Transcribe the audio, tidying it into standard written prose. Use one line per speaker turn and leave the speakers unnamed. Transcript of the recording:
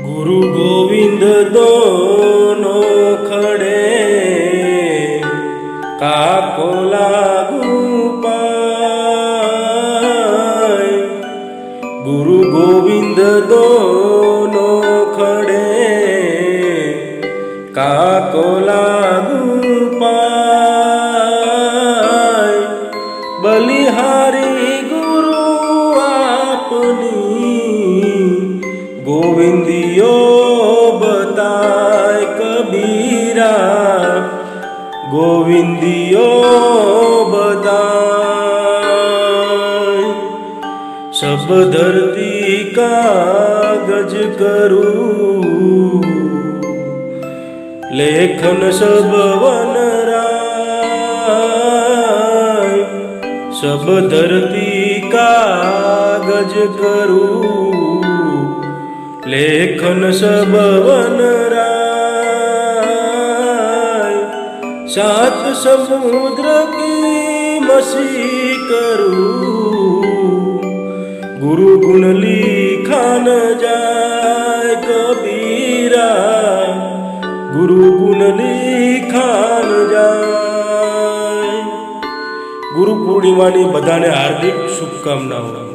गुरु गोविंद दोनों खड़े, काको लागू पाए। गुरु गोविंद दोनों खड़े, काको लागू पाए। बलिहारी गुरु आपनी, गोविंदियो बताए कबीरा, गोविंदियो बताए। सब धरती कागज करूं, लेखन सब वन राय। सब धरती कागज करूं, लेखन सब वन राय। सात समुद्र की मसी करूं, गुरु गुण लिखान जाए कबीरा, गुरु गुण लिखान जाए। गुरु पूर्णिमाની બધાને હાર્દિક શુભકામનાઓ।